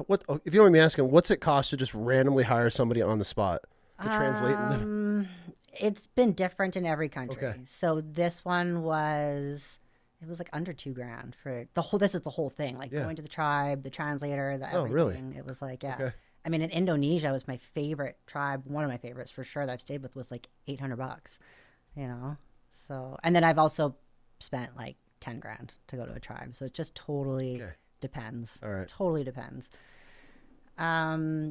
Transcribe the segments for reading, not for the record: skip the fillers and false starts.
What if you don't mind me asking? What's it cost to just randomly hire somebody on the spot to translate and live? It's been different in every country. Okay. So this one was, it was like under $2,000 for the whole. This is the whole thing, like Yeah. going to the tribe, the translator, the Oh, really? everything. It was like, yeah. Okay. I mean, in Indonesia was my favorite tribe. One of my favorites for sure that I've stayed with was like $800. You know, so and then I've also spent like 10 grand to go to a tribe. So it just totally Okay. depends. All right. Totally depends.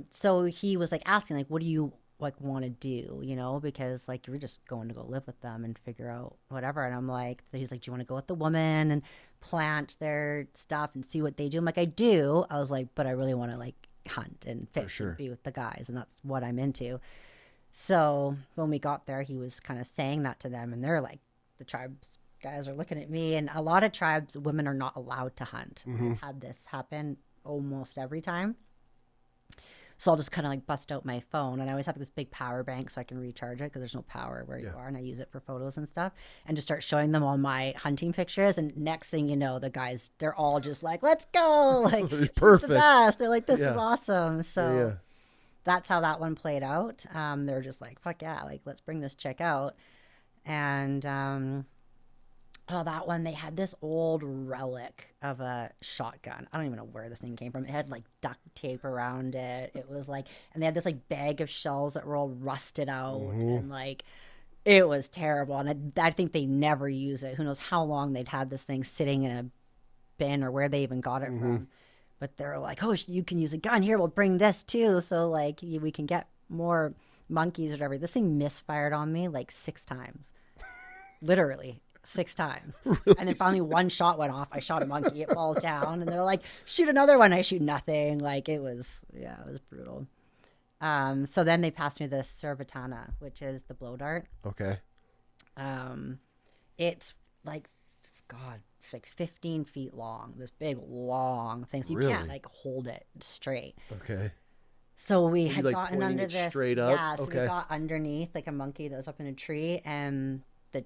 So he was like asking, like, what do you like want to do, you know, because like you're just going to go live with them and figure out whatever. And I'm like, so he's like, do you want to go with the woman and plant their stuff and see what they do? I'm like, I do. I was like, but I really want to like hunt and fish sure. and be with the guys, and that's what I'm into. So when we got there, he was kind of saying that to them, and they're like, the tribes guys are looking at me, and a lot of tribes, women are not allowed to hunt. I've had this happen almost every time. So I'll just kind of like bust out my phone, and I always have this big power bank so I can recharge it because there's no power where you are, and I use it for photos and stuff, and just start showing them all my hunting pictures. And next thing you know, the guys, they're all just like, let's go. Like, she's Perfect. the best. They're like, this Yeah. is awesome. So Yeah. that's how that one played out. They were just like, fuck yeah, like, let's bring this chick out. And oh, that one, they had this old relic of a shotgun. I don't even know where this thing came from. It had like duct tape around it. It was like, and they had this like bag of shells that were all rusted out, and like, it was terrible. And I think they never use it. Who knows how long they'd had this thing sitting in a bin or where they even got it from. But they're like, oh, you can use a gun here. We'll bring this too. So like we can get more monkeys or whatever. This thing misfired on me like 6 times. Literally 6 times. Really? And then finally one shot went off. I shot a monkey. It falls down. And they're like, shoot another one. I shoot nothing. Like it was brutal. So then they passed me the 𝐟𝐶𝐫𝐽, which is the blow dart. Okay. It's like, God, it's like 15 feet long, this big long thing. So you Really? can't like hold it straight. Okay. So we Are had you, like, gotten pointing under it this. straight up? Yeah, so Okay. we got underneath like a monkey that was up in a tree, and the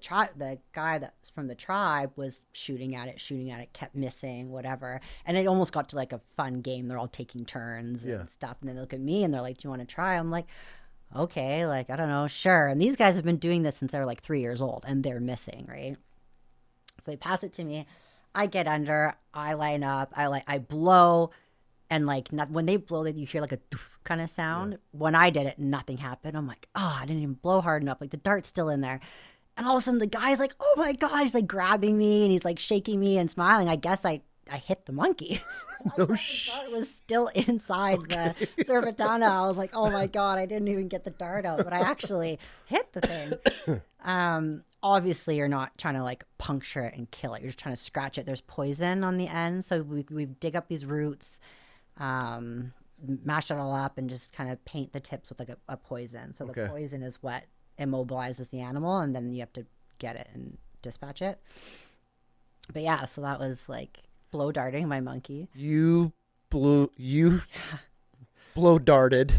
guy that's from the tribe was shooting at it, kept missing, whatever. And it almost got to like a fun game. They're all taking turns and stuff. And then they look at me and they're like, do you want to try? I'm like, okay, like, I don't know, sure. And these guys have been doing this since they were like 3 years old, and they're missing, right? So they pass it to me. I get under, I line up, I blow, and like when they blow, you hear like a kind of sound. Yeah. When I did it, nothing happened. I'm like, oh, I didn't even blow hard enough. Like the dart's still in there. And all of a sudden the guy's like, oh my gosh, he's like grabbing me and he's like shaking me and smiling. I guess I hit the monkey. No It was still inside the 𝐟𝐶𝐫𝐽. I was like, oh my God, I didn't even get the dart out, but I actually hit the thing. Obviously you're not trying to like puncture it and kill it. You're just trying to scratch it. There's poison on the end. So we dig up these roots, mash it all up, and just kind of paint the tips with like a poison. So the poison is what immobilizes the animal, and then you have to get it and dispatch it. But yeah, so that was like blow darting my monkey. You blow darted.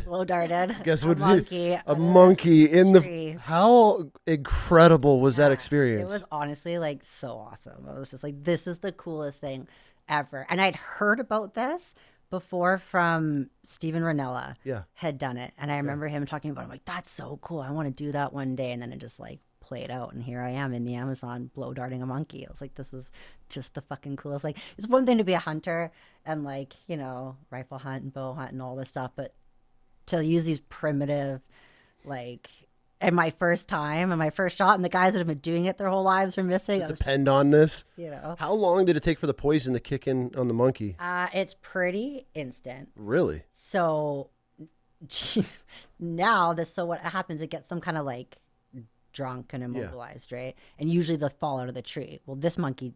Guess what? A monkey in the. How incredible was that experience? It was honestly like so awesome. I was just like, this is the coolest thing ever. And I'd heard about this before from Steven Ranella. Had done it, and I remember him talking about it. I'm like, that's so cool. I want to do that one day. And then it just like played out, and here I am in the Amazon blow darting a monkey. I was like, this is just the fucking coolest. Like, it's one thing to be a hunter and like, you know, rifle hunt and bow hunt and all this stuff, but to use these primitive, like, and my first time and my first shot, and the guys that have been doing it their whole lives are missing. Depend on this, you know. How long did it take for the poison to kick in on the monkey? It's pretty instant. Really? So now so what happens? It gets them kind of like drunk and immobilized, right? And usually they'll fall out of the tree. Well, this monkey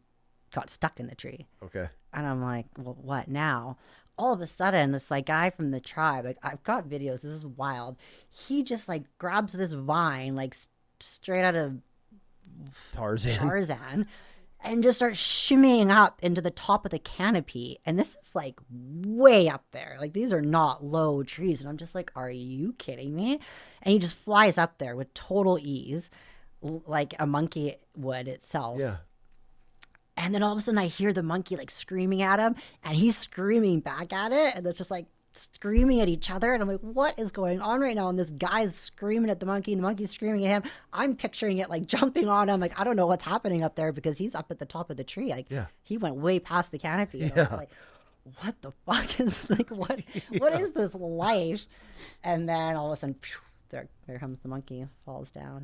got stuck in the tree. Okay. And I'm like, well, what now? All of a sudden, this like guy from the tribe, like I've got videos. This is wild. He just like grabs this vine, like straight out of Tarzan, and just starts shimmying up into the top of the canopy. And this is like way up there. Like these are not low trees. And I'm just like, are you kidding me? And he just flies up there with total ease, like a monkey would itself. Yeah. And then all of a sudden I hear the monkey like screaming at him, and he's screaming back at it. And it's just like screaming at each other. And I'm like, what is going on right now? And this guy's screaming at the monkey, and the monkey's screaming at him. I'm picturing it like jumping on him. Like, I don't know what's happening up there because he's up at the top of the tree. Like, he went way past the canopy. And I was like, what the fuck is like, what is this life? And then all of a sudden, there comes the monkey, falls down.